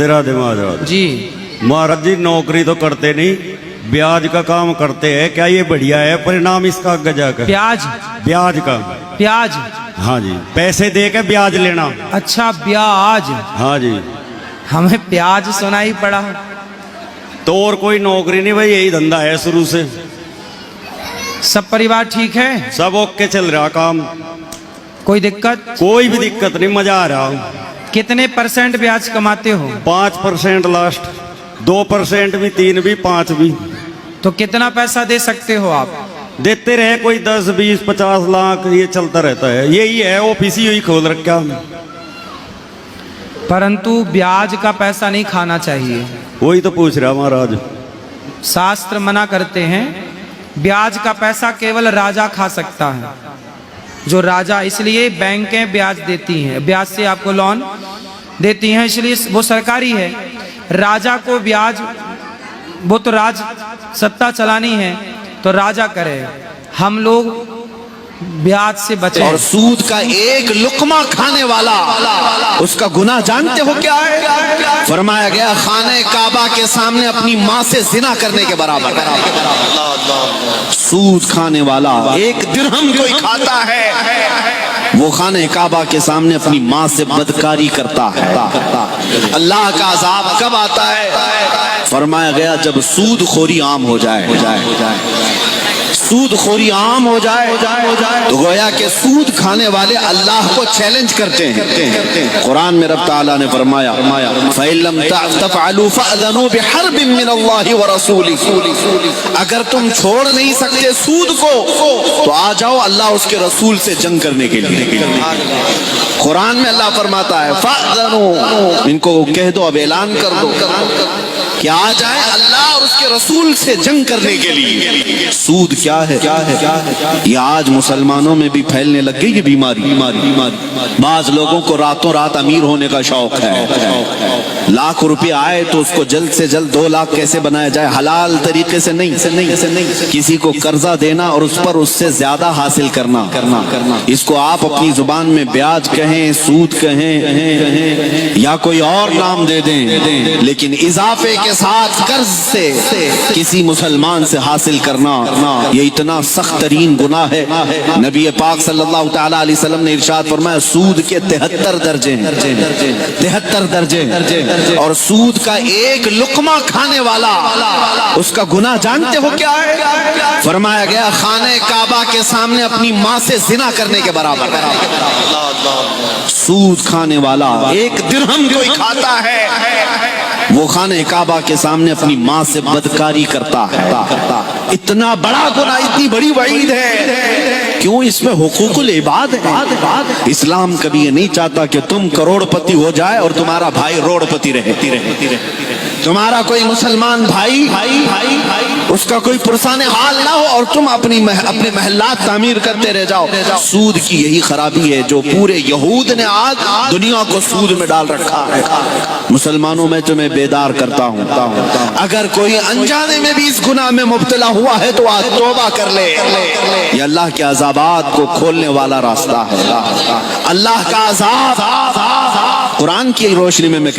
राधे महाराज जी। महाराज जी नौकरी तो करते नहीं, ब्याज का काम करते हैं। क्या ये बढ़िया है? परिणाम इसका आगे जाकर ब्याज ब्याज का। ब्याज हाँ जी, पैसे दे के ब्याज लेना। अच्छा ब्याज, हाँ जी, हमें प्याज सुना ही पड़ा। तो और कोई नौकरी नहीं भाई, यही धंधा है शुरू से। सब परिवार ठीक है? सब ओके चल रहा काम, कोई दिक्कत? कोई भी दिक्कत नहीं, मजा आ रहा। कितने % ब्याज कमाते हो? 5% लास्ट, 2% भी, 3 भी, 5 भी। तो कितना पैसा दे सकते हो आप? देते रहे कोई 10, 20, 50 लाख, ये चलता रहता है। यही है, ऑफिस ही खोल रखा। परंतु ब्याज का पैसा नहीं खाना चाहिए। वही तो पूछ रहा महाराज। शास्त्र मना करते हैं, ब्याज का पैसा केवल राजा खा सकता है। जो राजा, इसलिए बैंकें ब्याज देती हैं, ब्याज से आपको लोन देती हैं, इसलिए वो सरकारी है। राजा को ब्याज, वो तो राज सत्ता चलानी है तो राजा करे, हम लोग ब्याज से बचे। और सूद का एक लुकमा खाने वाला, उसका गुनाह जानते हो क्या है? फरमाया गया खाने काबा के सामने अपनी माँ से जिना करने के बराबर। सूद खाने वाला, एक दिरहम कोई खाता है, वो खाने काबा के सामने अपनी माँ से बदकारी करता है। अल्लाह का अज़ाब कब आता है? फरमाया गया जब सूद खोरी आम हो जाए। सूद खोरी आम हो जाए तो गोया के सूद खाने वाले अल्लाह को चैलेंज करते हैं। कुरान में रब ताला ने फरमाया फ़इल्लम तफ़अलू फ़अज़नू बिहर्बिन मिनल्लाहि व रसूलिही, अगर तुम छोड़ नहीं सकते सूद को तो आ जाओ अल्लाह उसके रसूल से जंग करने के लिए। कुरान में अल्लाह फरमाता है फ़अज़नू, इनको कह दो, अब ऐलान कर दो कि आ जाए अल्लाह और उसके रसूल से जंग करने के लिए। सूद क्या है? ये आज मुसलमानों में भी फैलने लग गई ये बीमारी। बाज लोगों को रातों रात अमीर होने का शौक है। लाख रुपए आए तो उसको जल्द से जल्द 2 लाख कैसे बनाया जाए, हलाल तरीके से नहीं, किसी को कर्जा देना और उस पर उससे ज्यादा हासिल करना। इसको आप अपनी जुबान में ब्याज कहें, सूद कहें या कोई और नाम दे दें, लेकिन इजाफे के साथ कर्ज से किसी मुसलमान से हासिल करना, ये इतना सख्त तरीन गुनाह है। नबी पाक सल्लल्लाहु तआला अलैहि वसल्लम ने इरशाद फरमाया सूद के 73 दर्जे हैं, 73 दर्जे। और सूद का एक लुकमा खाने वाला, उसका गुनाह जानते हो क्या है? फरमाया गया खाने काबा के सामने अपनी माँ से जिना करने के बराबर। सूद खाने वाला, एक दिरहम कोई खाता है, वो खाने काबा के सामने अपनी माँ से बदकारी करता है। इतना बड़ा गुनाह, इतनी बड़ी वईद है। क्यों? इसमें हुकूकुल इबाद है। इस्लाम कभी ये नहीं चाहता कि तुम करोड़पति हो जाए और तुम्हारा भाई रोडपति रहे। तुम्हारा कोई मुसलमान भाई उसका कोई पुरसान हाल ना हो और तुम अपने महल्लात तामीर करते रह जाओ। सूद की यही खराबी है जो पूरे यहूद ने आज दुनिया को सूद में डाल रखा है। मुसलमानों में तुम्हें बेदार करता हूँ, अगर कोई अनजाने में भी इस गुनाह में मुब्तला हुआ है तो आज तौबा कर ले। ये अल्लाह के अज़ाबात को खोलने वाला रास्ता है। अल्लाह का अज़ाब कुरान की रोशनी में